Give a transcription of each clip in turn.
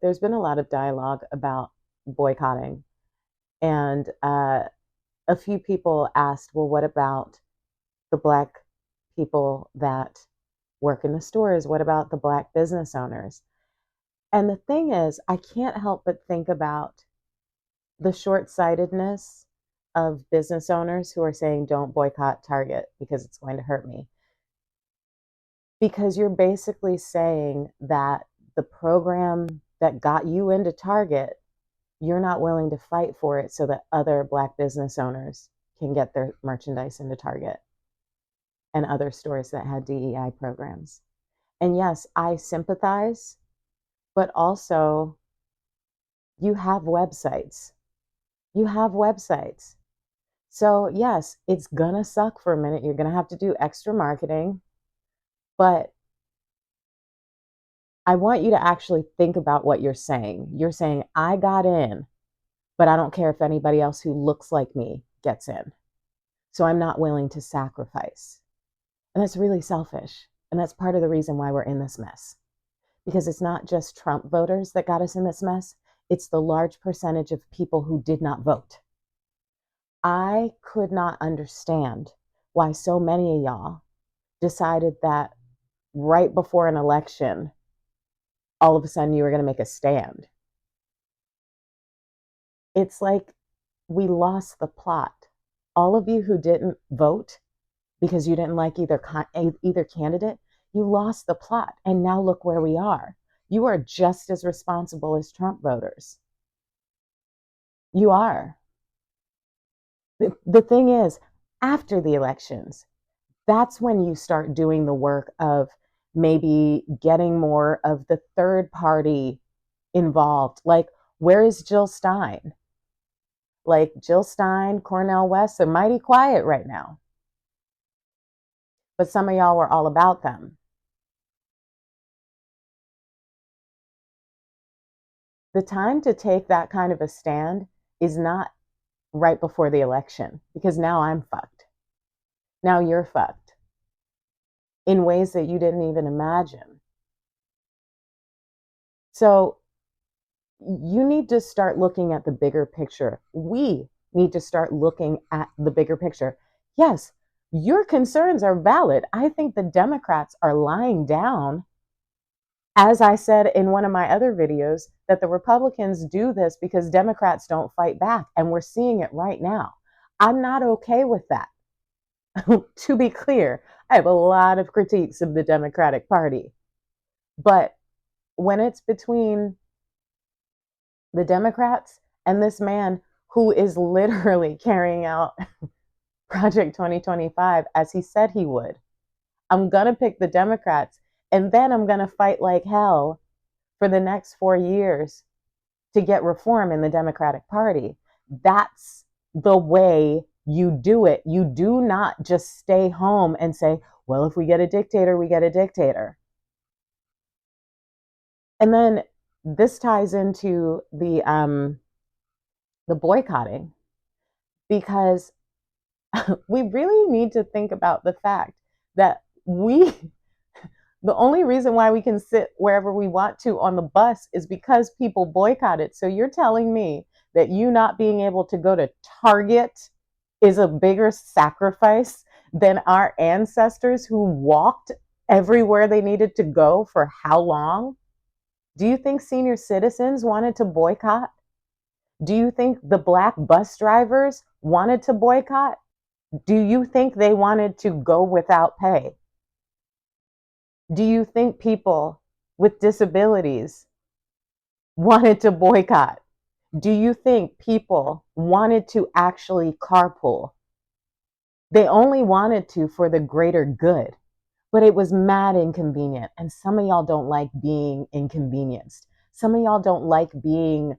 there's been a lot of dialogue about boycotting, and a few people asked, well, what about the Black people that work in the stores? What about the Black business owners? And the thing is, I can't help but think about the short-sightedness of business owners who are saying, don't boycott Target because it's going to hurt me. Because you're basically saying that the program that got you into Target, you're not willing to fight for it so that other Black business owners can get their merchandise into Target and other stores that had DEI programs. And yes, I sympathize, but also you have websites. You have websites. So yes, it's gonna suck for a minute. You're gonna have to do extra marketing, but I want you to actually think about what you're saying. You're saying, I got in, but I don't care if anybody else who looks like me gets in. So I'm not willing to sacrifice. And that's really selfish. And that's part of the reason why we're in this mess. Because it's not just Trump voters that got us in this mess, it's the large percentage of people who did not vote. I could not understand why so many of y'all decided that right before an election, all of a sudden you were going to make a stand. It's like we lost the plot. All of you who didn't vote because you didn't like either candidate, you lost the plot. And now look where we are. You are just as responsible as Trump voters. You are. The thing is, after the elections, that's when you start doing the work of maybe getting more of the third party involved. Like, where is Jill Stein? Like, Jill Stein, Cornel West, they're mighty quiet right now. But some of y'all were all about them. The time to take that kind of a stand is not right before the election, because now I'm fucked. Now you're fucked in ways that you didn't even imagine. So you need to start looking at the bigger picture. We need to start looking at the bigger picture. Yes, your concerns are valid. I think the Democrats are lying down. As I said in one of my other videos, that the Republicans do this because Democrats don't fight back. And we're seeing it right now. I'm not okay with that. To be clear, I have a lot of critiques of the Democratic Party. But when it's between the Democrats and this man who is literally carrying out Project 2025 as he said he would, I'm going to pick the Democrats, and then I'm going to fight like hell for the next 4 years to get reform in the Democratic Party. That's the way you do it. You do not just stay home and say, well, if we get a dictator, we get a dictator. And then this ties into the boycotting, because we really need to think about the fact that the only reason why we can sit wherever we want to on the bus is because people boycott it. So you're telling me that you not being able to go to Target is a bigger sacrifice than our ancestors who walked everywhere they needed to go for how long? Do you think senior citizens wanted to boycott? Do you think the Black bus drivers wanted to boycott? Do you think they wanted to go without pay? Do you think people with disabilities wanted to boycott? Do you think people wanted to actually carpool? They only wanted to for the greater good, but it was mad inconvenient. And some of y'all don't like being inconvenienced. Some of y'all don't like being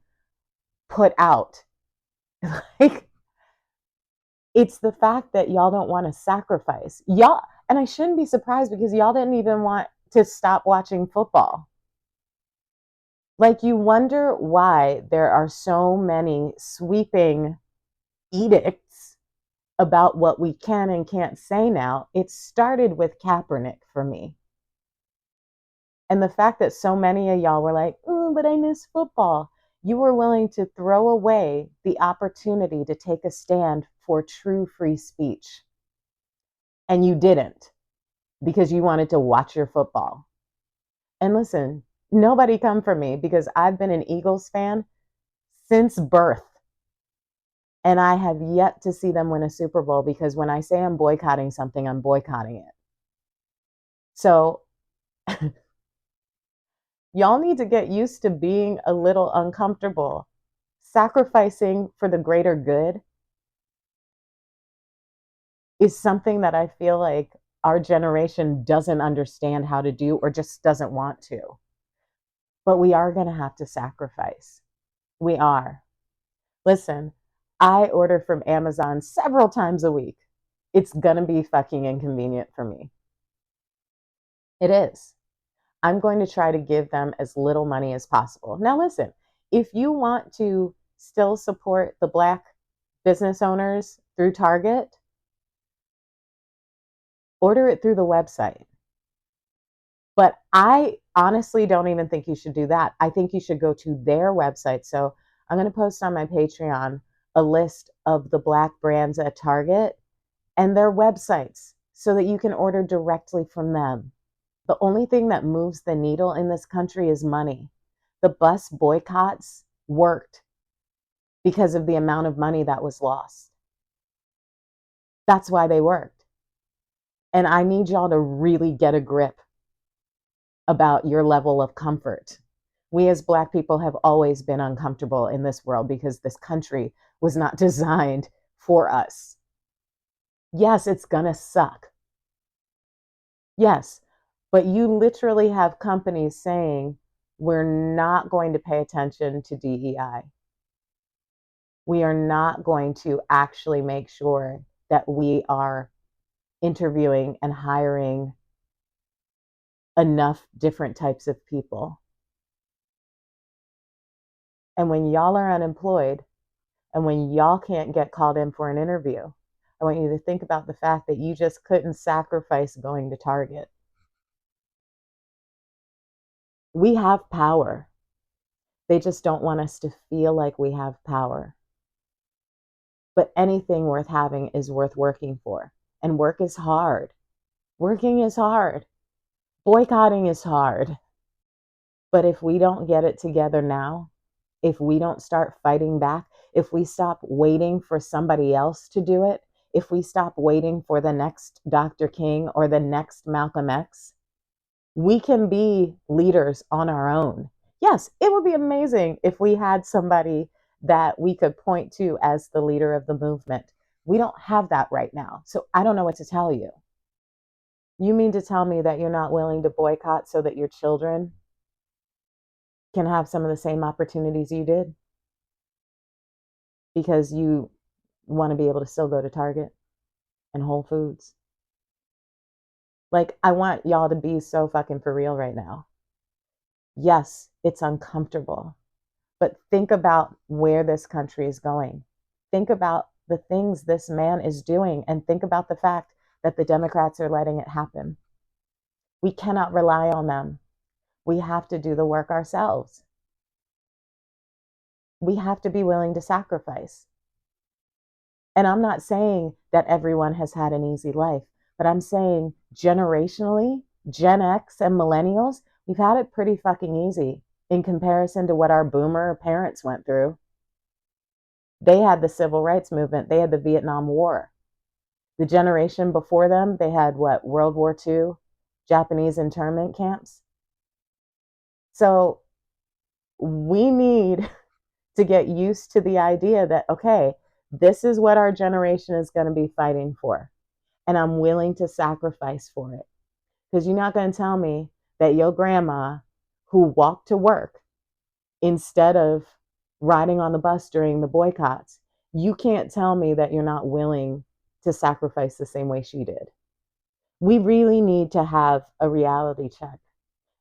put out. Like, it's the fact that y'all don't want to sacrifice. Y'all, and I shouldn't be surprised because y'all didn't even want to stop watching football. Like, you wonder why there are so many sweeping edicts about what we can and can't say now. It started with Kaepernick for me. And the fact that so many of y'all were like, oh, but I miss football. You were willing to throw away the opportunity to take a stand for true free speech. And you didn't because you wanted to watch your football. And listen, nobody come for me because I've been an Eagles fan since birth. And I have yet to see them win a Super Bowl because when I say I'm boycotting something, I'm boycotting it. So y'all need to get used to being a little uncomfortable. Sacrificing for the greater good is something that I feel like our generation doesn't understand how to do or just doesn't want to. But we are going to have to sacrifice. We are. Listen, I order from Amazon several times a week. It's going to be fucking inconvenient for me. It is. I'm going to try to give them as little money as possible. Now, listen, if you want to still support the Black business owners through Target, order it through the website. But I honestly don't even think you should do that. I think you should go to their website. So I'm going to post on my Patreon a list of the Black brands at Target and their websites so that you can order directly from them. The only thing that moves the needle in this country is money. The bus boycotts worked because of the amount of money that was lost. That's why they worked. And I need y'all to really get a grip about your level of comfort. We as Black people have always been uncomfortable in this world because this country was not designed for us. Yes, it's gonna suck. Yes, but you literally have companies saying, we're not going to pay attention to DEI. We are not going to actually make sure that we are interviewing and hiring enough different types of people. And when y'all are unemployed and when y'all can't get called in for an interview, I want you to think about the fact that you just couldn't sacrifice going to Target. We have power. They just don't want us to feel like we have power. But anything worth having is worth working for. And work is hard. Working is hard. Boycotting is hard. But if we don't get it together now, if we don't start fighting back, if we stop waiting for somebody else to do it, if we stop waiting for the next Dr. King or the next Malcolm X, we can be leaders on our own. Yes, it would be amazing if we had somebody that we could point to as the leader of the movement. We don't have that right now. So I don't know what to tell you. You mean to tell me that you're not willing to boycott so that your children can have some of the same opportunities you did? Because you want to be able to still go to Target and Whole Foods. Like, I want y'all to be so fucking for real right now. Yes, it's uncomfortable, but think about where this country is going. Think about the things this man is doing and think about the fact that the Democrats are letting it happen. We cannot rely on them. We have to do the work ourselves. We have to be willing to sacrifice. And I'm not saying that everyone has had an easy life, but I'm saying generationally, Gen X and millennials, we've had it pretty fucking easy in comparison to what our boomer parents went through. They had the civil rights movement. They had the Vietnam War. The generation before them, they had what, World War II, Japanese internment camps. So we need to get used to the idea that, okay, this is what our generation is going to be fighting for. And I'm willing to sacrifice for it. Because you're not going to tell me that your grandma who walked to work instead of riding on the bus during the boycotts, you can't tell me that you're not willing to sacrifice the same way she did. We really need to have a reality check.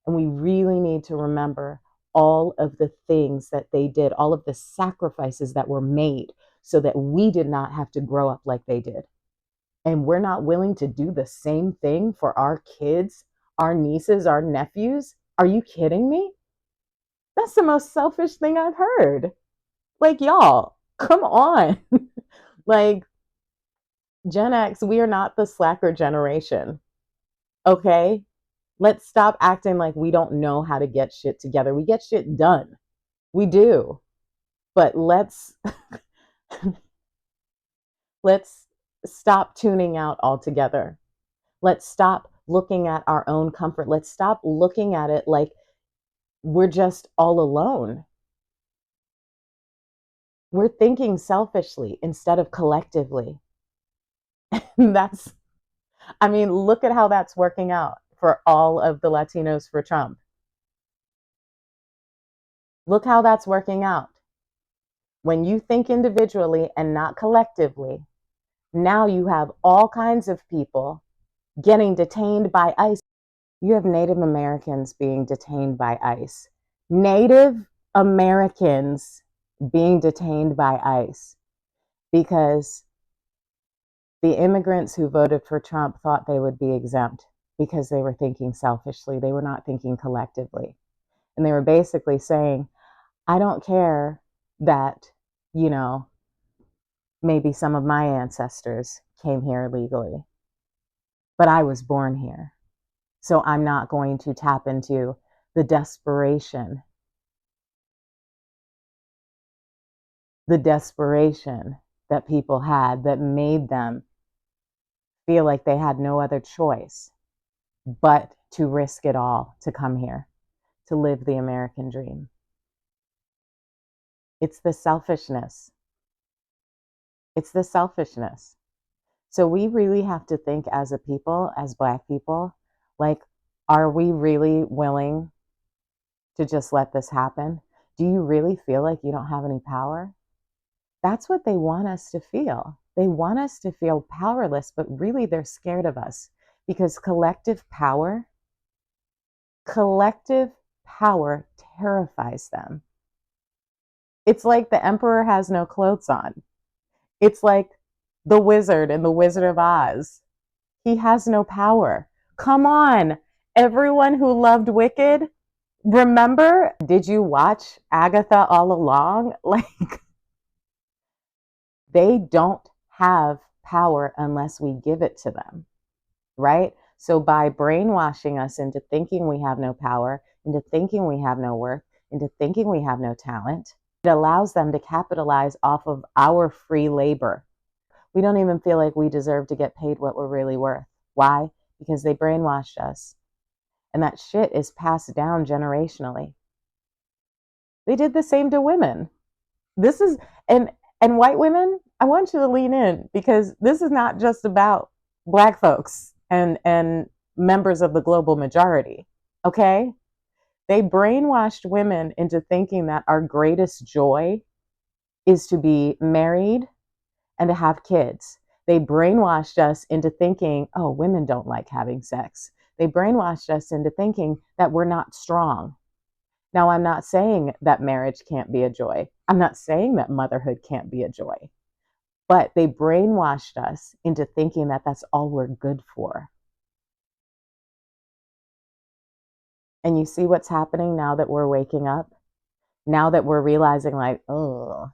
And we really need to remember all of the things that they did, all of the sacrifices that were made so that we did not have to grow up like they did. And we're not willing to do the same thing for our kids, our nieces, our nephews. Are you kidding me? That's the most selfish thing I've heard. Like, y'all, come on. Like, Gen X, we are not the slacker generation. Okay? Let's stop acting like we don't know how to get shit together. We get shit done. We do. But let's stop tuning out altogether. Let's stop looking at our own comfort. Let's stop looking at it like we're just all alone. We're thinking selfishly instead of collectively. That's, I mean, look at how that's working out for all of the Latinos for Trump. Look how that's working out. When you think individually and not collectively, now you have all kinds of people getting detained by ICE. You have Native Americans being detained by ICE. Native Americans being detained by ICE because the immigrants who voted for Trump thought they would be exempt because they were thinking selfishly. They were not thinking collectively. And they were basically saying, I don't care that, you know, maybe some of my ancestors came here illegally, but I was born here. So I'm not going to tap into the desperation that people had that made them feel like they had no other choice but to risk it all to come here, to live the American dream. It's the selfishness. It's the selfishness. So we really have to think as a people, as Black people, like, are we really willing to just let this happen? Do you really feel like you don't have any power? That's what they want us to feel. They want us to feel powerless, but really they're scared of us because collective power terrifies them. It's like the emperor has no clothes on. It's like the wizard in The Wizard of Oz. He has no power. Come on, everyone who loved Wicked, remember? Did you watch Agatha all along? Like, they don't have power unless we give it to them, right? So by brainwashing us into thinking we have no power, into thinking we have no worth, into thinking we have no talent, it allows them to capitalize off of our free labor. We don't even feel like we deserve to get paid what we're really worth. Why? Because they brainwashed us. And that shit is passed down generationally. They did the same to women. This is, and white women, I want you to lean in because this is not just about Black folks and members of the global majority. Okay? They brainwashed women into thinking that our greatest joy is to be married and to have kids. They brainwashed us into thinking, oh, women don't like having sex. They brainwashed us into thinking that we're not strong. Now, I'm not saying that marriage can't be a joy. I'm not saying that motherhood can't be a joy. But they brainwashed us into thinking that that's all we're good for. And you see what's happening now that we're waking up? Now that we're realizing, like, oh,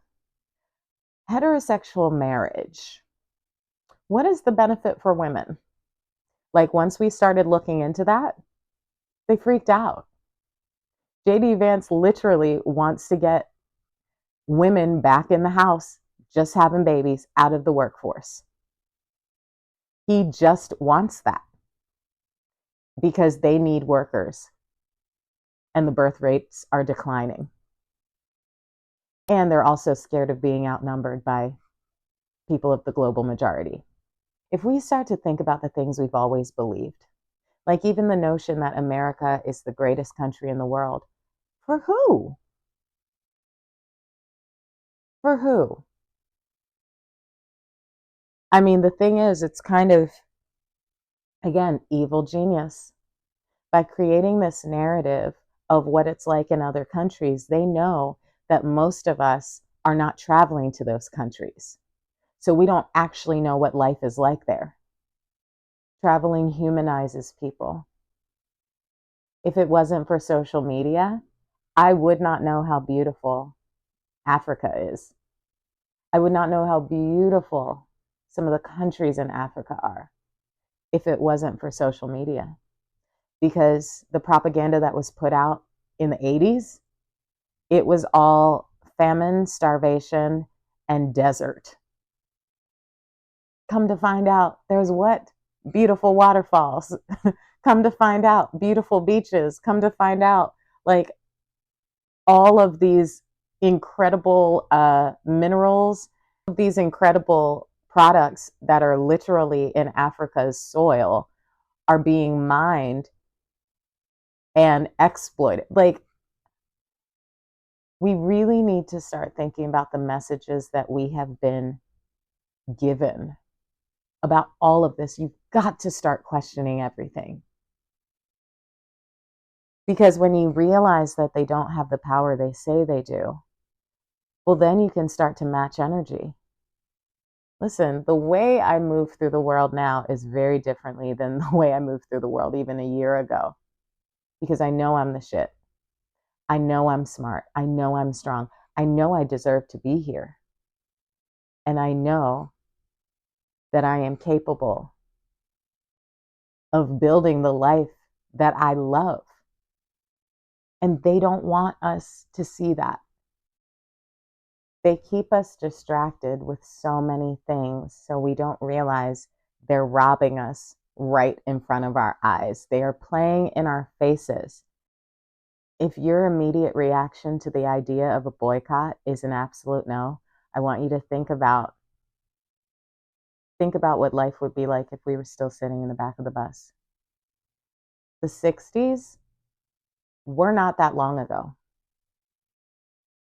heterosexual marriage. What is the benefit for women? Like, once we started looking into that, they freaked out. JD Vance literally wants to get women back in the house, just having babies, out of the workforce. He just wants that because they need workers and the birth rates are declining. And they're also scared of being outnumbered by people of the global majority. If we start to think about the things we've always believed, like even the notion that America is the greatest country in the world, for who? For who? I mean, the thing is, it's kind of, again, evil genius. By creating this narrative of what it's like in other countries, they know that most of us are not traveling to those countries. So we don't actually know what life is like there. Traveling humanizes people. If it wasn't for social media, I would not know how beautiful Africa is. I would not know how beautiful some of the countries in Africa are if it wasn't for social media. Because the propaganda that was put out in the 80s, it was all famine, starvation, and desert. Come to find out, there's what? Beautiful waterfalls. Come to find out, beautiful beaches. Come to find out, like all of these incredible minerals, these incredible products that are literally in Africa's soil are being mined and exploited. Like, we really need to start thinking about the messages that we have been given about all of this. You've got to start questioning everything. Because when you realize that they don't have the power they say they do, well, then you can start to match energy. Listen, the way I move through the world now is very differently than the way I moved through the world even a year ago. Because I know I'm the shit. I know I'm smart. I know I'm strong. I know I deserve to be here. And I know that I am capable of building the life that I love. And they don't want us to see that. They keep us distracted with so many things so we don't realize they're robbing us right in front of our eyes. They are playing in our faces. If your immediate reaction to the idea of a boycott is an absolute no, I want you to think about what life would be like if we were still sitting in the back of the bus. The 60s were not that long ago.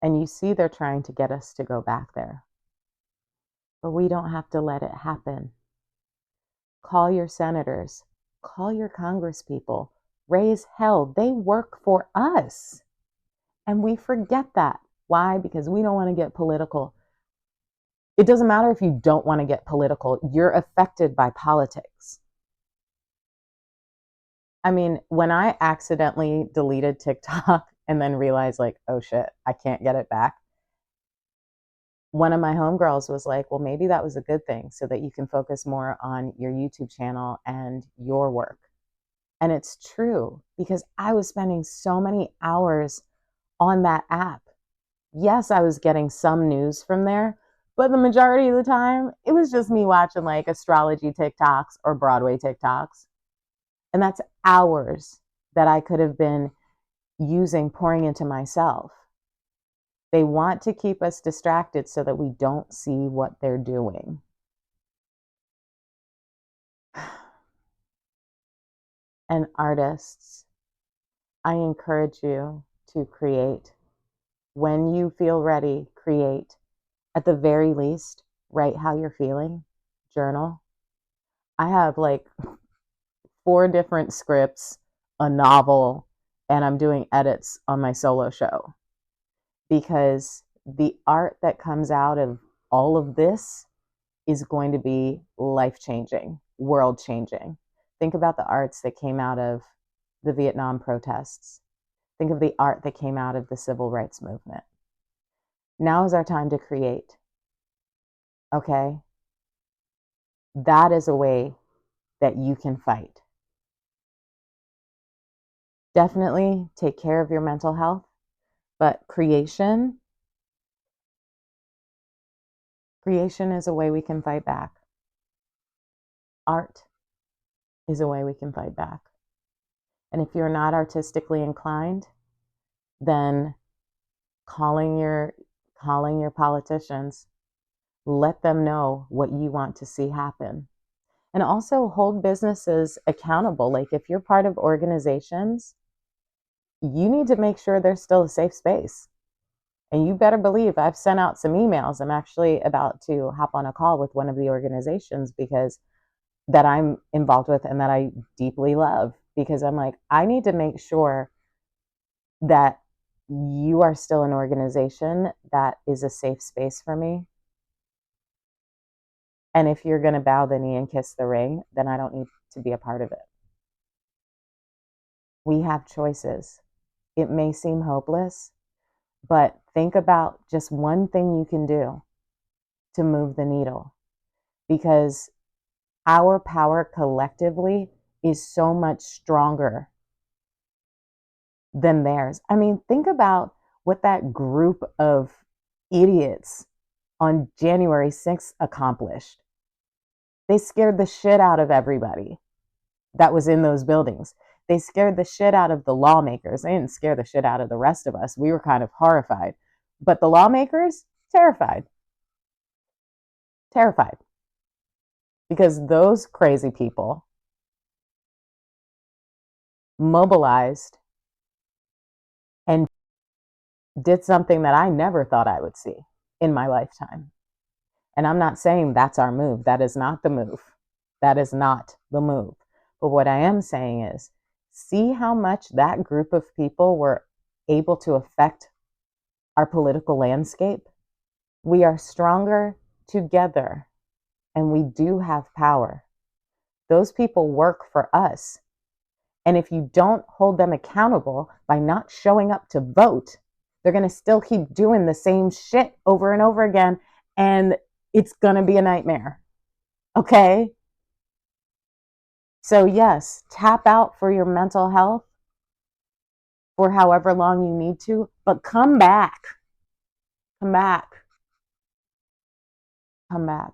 And you see they're trying to get us to go back there. But we don't have to let it happen. Call your senators, call your congresspeople, raise hell. They work for us. And we forget that. Why? Because we don't want to get political. It doesn't matter if you don't want to get political, you're affected by politics. I mean, when I accidentally deleted TikTok and then realized, like, oh shit, I can't get it back, one of my homegirls was like, well, maybe that was a good thing so that you can focus more on your YouTube channel and your work. And it's true because I was spending so many hours on that app. Yes, I was getting some news from there, but the majority of the time, it was just me watching like astrology TikToks or Broadway TikToks. And that's hours that I could have been using, pouring into myself. They want to keep us distracted so that we don't see what they're doing. And artists, I encourage you to create. When you feel ready, create. At the very least, write how you're feeling, journal. I have like 4 different scripts, a novel, and I'm doing edits on my solo show. Because the art that comes out of all of this is going to be life-changing, world-changing. Think about the arts that came out of the Vietnam protests. Think of the art that came out of the civil rights movement. Now is our time to create. Okay? That is a way that you can fight. Definitely take care of your mental health, but creation is a way we can fight back. Art is a way we can fight back. And if you're not artistically inclined, then calling your politicians, let them know what you want to see happen. And also hold businesses accountable. Like if you're part of organizations, you need to make sure there's still a safe space. And you better believe I've sent out some emails. I'm actually about to hop on a call with one of the organizations because that I'm involved with and that I deeply love, because I'm like, I need to make sure that you are still an organization that is a safe space for me. And if you're going to bow the knee and kiss the ring, then I don't need to be a part of it. We have choices. It may seem hopeless, but think about just one thing you can do to move the needle, because our power collectively is so much stronger than theirs. I mean, think about what that group of idiots on January 6th accomplished. They scared the shit out of everybody that was in those buildings. They scared the shit out of the lawmakers. They didn't scare the shit out of the rest of us. We were kind of horrified. But the lawmakers, terrified. Terrified. Because those crazy people mobilized and did something that I never thought I would see in my lifetime. And I'm not saying that's our move. That is not the move. That is not the move. But what I am saying is, see how much that group of people were able to affect our political landscape. We are stronger together, and we do have power. Those people work for us. And if you don't hold them accountable by not showing up to vote, they're going to still keep doing the same shit over and over again. And it's going to be a nightmare. Okay? So, yes, tap out for your mental health for however long you need to, but come back. Come back. Come back.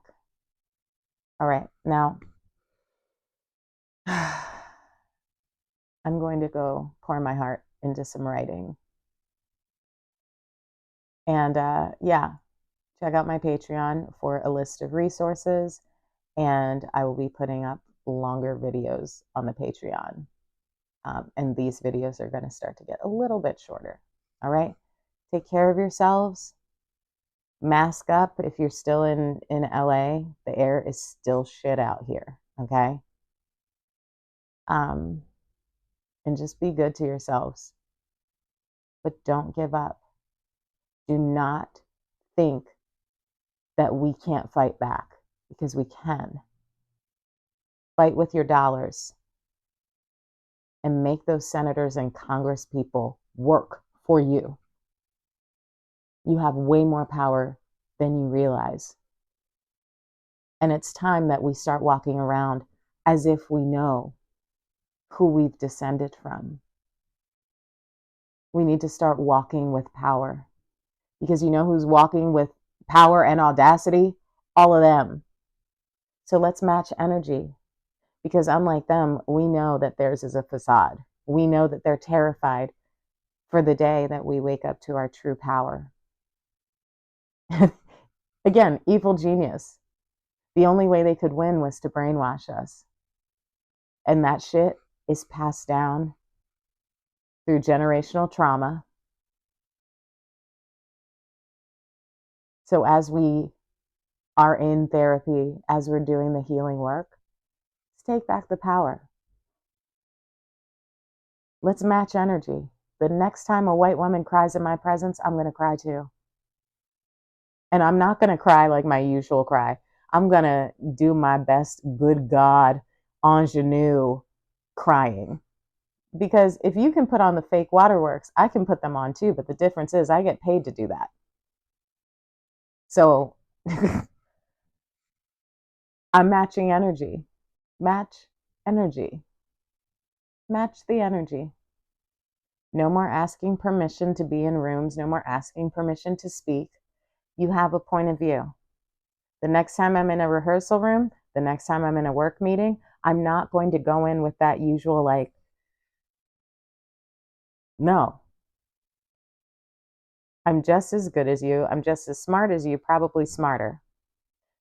All right. Now, I'm going to go pour my heart into some writing. And yeah, check out my Patreon for a list of resources. And I will be putting up longer videos on the Patreon. And these videos are going to start to get a little bit shorter. All right. Take care of yourselves. Mask up if you're still in LA. The air is still shit out here. Okay. And just be good to yourselves. But don't give up. Do not think that we can't fight back, because we can. Fight with your dollars and make those senators and Congress people work for you. You have way more power than you realize. And it's time that we start walking around as if we know who we've descended from. We need to start walking with power, because you know who's walking with power and audacity? All of them. So let's match energy, because unlike them, we know that theirs is a facade. We know that they're terrified for the day that we wake up to our true power. Again, evil genius. The only way they could win was to brainwash us. And that shit is passed down through generational trauma. So as we are in therapy, as we're doing the healing work, let's take back the power. Let's match energy. The next time a white woman cries in my presence, I'm going to cry too. And I'm not going to cry like my usual cry. I'm going to do my best, good God, ingenue crying. Because if you can put on the fake waterworks, I can put them on too. But the difference is I get paid to do that. So I'm matching energy. Match energy. Match the energy. No more asking permission to be in rooms. No more asking permission to speak. You have a point of view. The next time I'm in a rehearsal room, the next time I'm in a work meeting, I'm not going to go in with that usual, like, no. I'm just as good as you. I'm just as smart as you, probably smarter.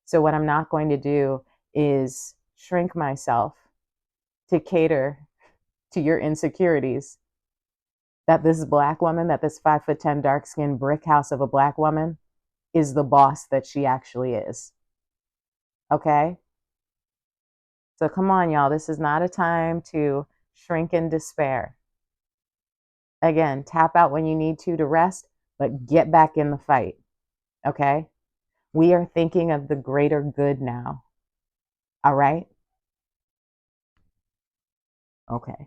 So what I'm not going to do is shrink myself to cater to your insecurities. That this black woman, that this 5'10" dark-skinned brick house of a black woman is the boss that she actually is. Okay? So come on, y'all. This is not a time to shrink in despair. Again, tap out when you need to rest, but get back in the fight. Okay? We are thinking of the greater good now. All right? Okay.